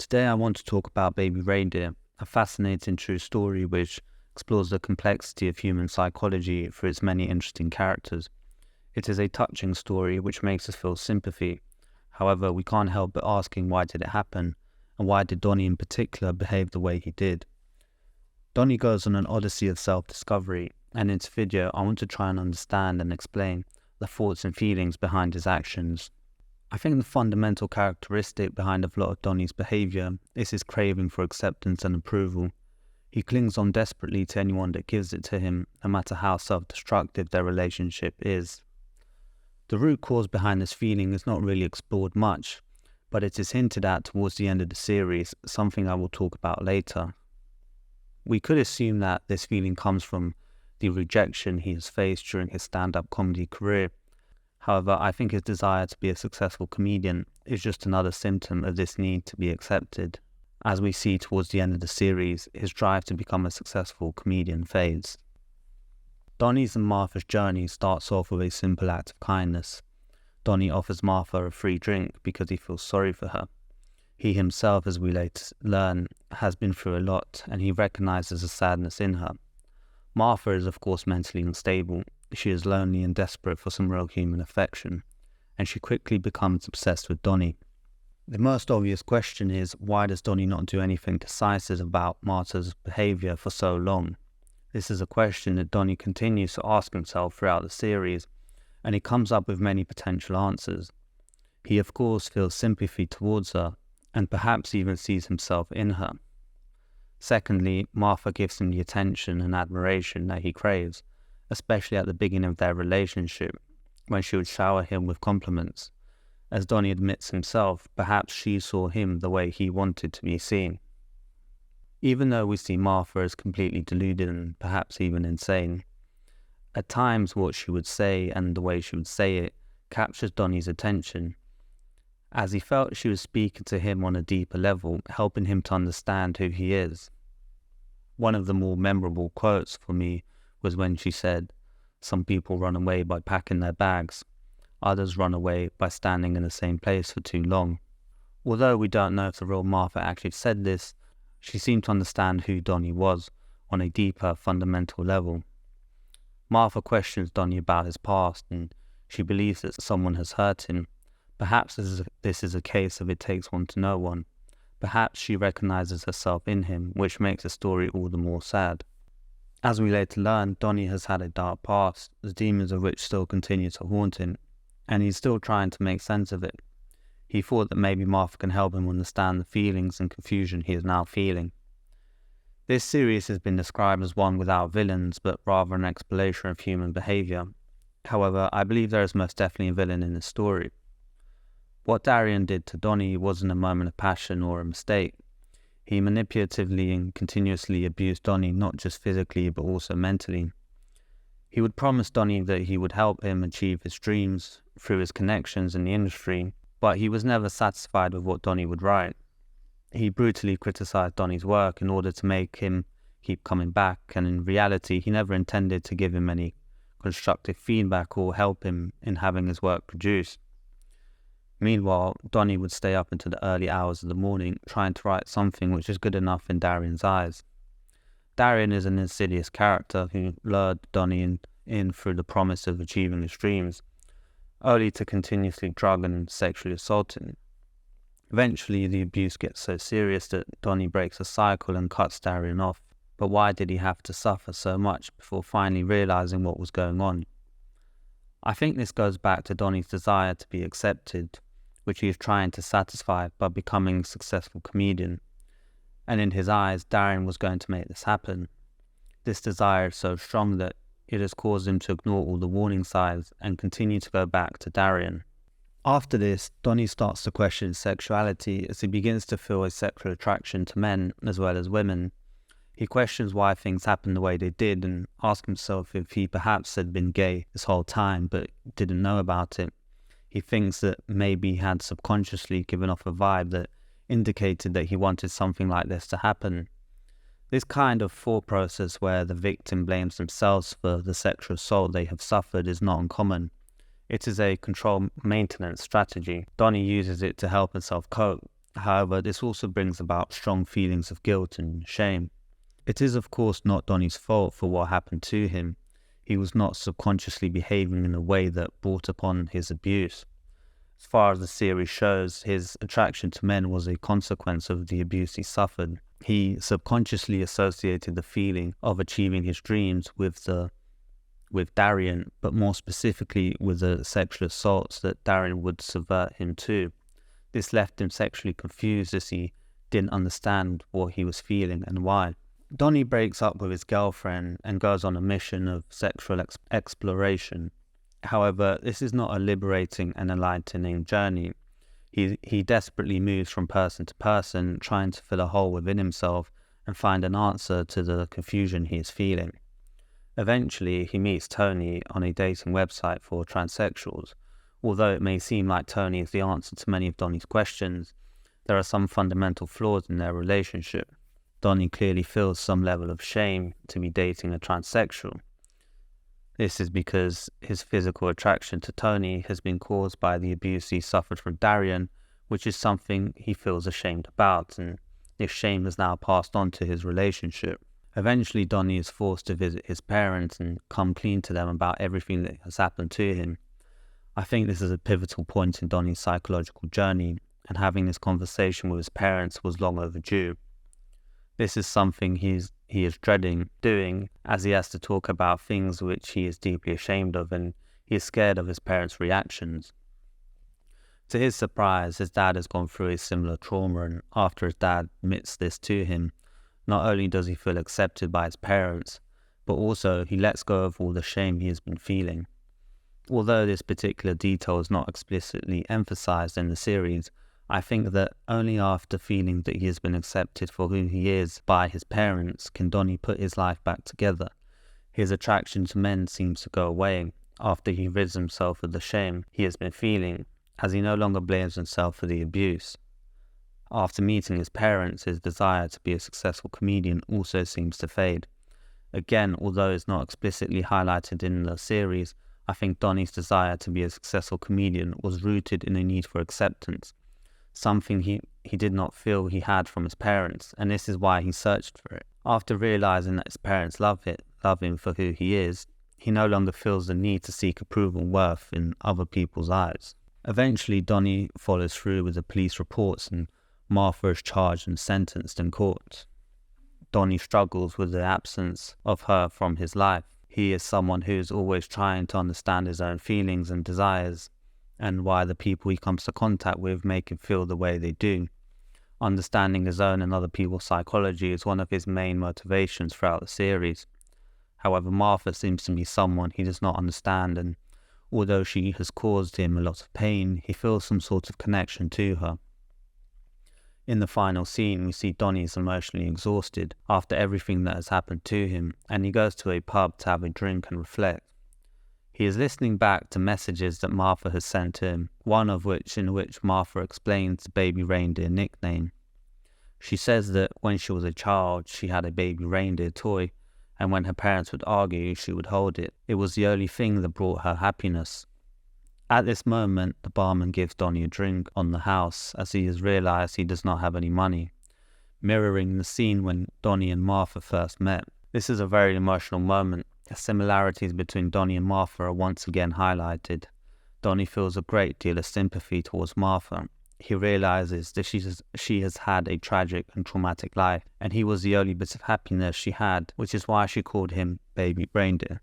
Today I want to talk about Baby Reindeer, a fascinating true story which explores the complexity of human psychology through its many interesting characters. It is a touching story which makes us feel sympathy. However, we can't help but asking, why did it happen, and why did Donnie in particular behave the way he did? Donnie goes on an odyssey of self-discovery, and in this video I want to try and understand and explain the thoughts and feelings behind his actions. I think the fundamental characteristic behind a lot of Donnie's behaviour is his craving for acceptance and approval. He clings on desperately to anyone that gives it to him, no matter how self-destructive their relationship is. The root cause behind this feeling is not really explored much, but it is hinted at towards the end of the series, something I will talk about later. We could assume that this feeling comes from the rejection he has faced during his stand-up comedy career. However, I think his desire to be a successful comedian is just another symptom of this need to be accepted. As we see towards the end of the series, his drive to become a successful comedian fades. Donnie's and Martha's journey starts off with a simple act of kindness. Donnie offers Martha a free drink because he feels sorry for her. He himself, as we later learn, has been through a lot, and he recognizes the sadness in her. Martha is of course mentally unstable. She is lonely and desperate for some real human affection, and she quickly becomes obsessed with Donnie. The most obvious question is, why does Donnie not do anything decisive about Martha's behaviour for so long? This is a question that Donnie continues to ask himself throughout the series, and he comes up with many potential answers. He of course feels sympathy towards her, and perhaps even sees himself in her. Secondly, Martha gives him the attention and admiration that he craves, especially at the beginning of their relationship, when she would shower him with compliments. As Donnie admits himself, perhaps she saw him the way he wanted to be seen. Even though we see Martha as completely deluded and perhaps even insane, at times what she would say and the way she would say it captures Donnie's attention, as he felt she was speaking to him on a deeper level, helping him to understand who he is. One of the more memorable quotes for me was when she said, "Some people run away by packing their bags. Others run away by standing in the same place for too long." Although we don't know if the real Martha actually said this, she seemed to understand who Donnie was on a deeper, fundamental level. Martha questions Donnie about his past, and she believes that someone has hurt him. Perhaps this is a case of it takes one to know one. Perhaps she recognizes herself in him, which makes the story all the more sad. As we later learn, Donnie has had a dark past, the demons of which still continue to haunt him, and he's still trying to make sense of it. He thought that maybe Martha can help him understand the feelings and confusion he is now feeling. This series has been described as one without villains, but rather an exploration of human behaviour. However, I believe there is most definitely a villain in this story. What Darian did to Donnie wasn't a moment of passion or a mistake. He manipulatively and continuously abused Donnie, not just physically but also mentally. He would promise Donnie that he would help him achieve his dreams through his connections in the industry, but he was never satisfied with what Donnie would write. He brutally criticised Donnie's work in order to make him keep coming back, and in reality he never intended to give him any constructive feedback or help him in having his work produced. Meanwhile, Donnie would stay up into the early hours of the morning trying to write something which is good enough in Darian's eyes. Darian is an insidious character who lured Donnie in through the promise of achieving his dreams, only to continuously drug and sexually assault him. Eventually, the abuse gets so serious that Donnie breaks a cycle and cuts Darian off. But why did he have to suffer so much before finally realizing what was going on? I think this goes back to Donnie's desire to be accepted, which he is trying to satisfy by becoming a successful comedian. And in his eyes, Darian was going to make this happen. This desire is so strong that it has caused him to ignore all the warning signs and continue to go back to Darian. After this, Donnie starts to question his sexuality as he begins to feel a sexual attraction to men as well as women. He questions why things happened the way they did and asks himself if he perhaps had been gay this whole time but didn't know about it. He thinks that maybe he had subconsciously given off a vibe that indicated that he wanted something like this to happen. This kind of thought process where the victim blames themselves for the sexual assault they have suffered is not uncommon. It is a control maintenance strategy. Donnie uses it to help himself cope. However, this also brings about strong feelings of guilt and shame. It is of course not Donnie's fault for what happened to him. He was not subconsciously behaving in a way that brought upon his abuse. As far as the series shows, his attraction to men was a consequence of the abuse he suffered. He subconsciously associated the feeling of achieving his dreams with Darian, but more specifically with the sexual assaults that Darian would subvert him to. This left him sexually confused as he didn't understand what he was feeling and why. Donnie breaks up with his girlfriend and goes on a mission of sexual exploration. However, this is not a liberating and enlightening journey. He desperately moves from person to person, trying to fill a hole within himself and find an answer to the confusion he is feeling. Eventually, he meets Tony on a dating website for transsexuals. Although it may seem like Tony is the answer to many of Donnie's questions, there are some fundamental flaws in their relationship. Donnie clearly feels some level of shame to be dating a transsexual. This is because his physical attraction to Tony has been caused by the abuse he suffered from Darian, which is something he feels ashamed about, and this shame has now passed on to his relationship. Eventually, Donnie is forced to visit his parents and come clean to them about everything that has happened to him. I think this is a pivotal point in Donnie's psychological journey, and having this conversation with his parents was long overdue. This is something he is dreading doing, as he has to talk about things which he is deeply ashamed of, and he is scared of his parents' reactions. To his surprise, his dad has gone through a similar trauma, and after his dad admits this to him, not only does he feel accepted by his parents, but also he lets go of all the shame he has been feeling. Although this particular detail is not explicitly emphasized in the series, I think that only after feeling that he has been accepted for who he is by his parents can Donnie put his life back together. His attraction to men seems to go away after he rids himself of the shame he has been feeling, as he no longer blames himself for the abuse. After meeting his parents, his desire to be a successful comedian also seems to fade. Again, although it's not explicitly highlighted in the series, I think Donnie's desire to be a successful comedian was rooted in a need for acceptance, something he did not feel he had from his parents, and this is why he searched for it. After realizing that his parents love him for who he is, he no longer feels the need to seek approval and worth in other people's eyes. Eventually, Donnie follows through with the police reports and Martha is charged and sentenced in court. Donnie struggles with the absence of her from his life. He is someone who is always trying to understand his own feelings and desires, and why the people he comes to contact with make him feel the way they do. Understanding his own and other people's psychology is one of his main motivations throughout the series. However, Martha seems to be someone he does not understand, and although she has caused him a lot of pain, he feels some sort of connection to her. In the final scene, we see Donnie is emotionally exhausted after everything that has happened to him, and he goes to a pub to have a drink and reflect. He is listening back to messages that Martha has sent to him, one of which in which Martha explains the baby reindeer nickname. She says that when she was a child, she had a baby reindeer toy, and when her parents would argue, she would hold it. It was the only thing that brought her happiness. At this moment, the barman gives Donnie a drink on the house as he has realized he does not have any money, mirroring the scene when Donnie and Martha first met. This is a very emotional moment. The similarities between Donnie and Martha are once again highlighted. Donnie feels a great deal of sympathy towards Martha. He realizes that she has had a tragic and traumatic life, and he was the only bit of happiness she had, which is why she called him Baby Reindeer.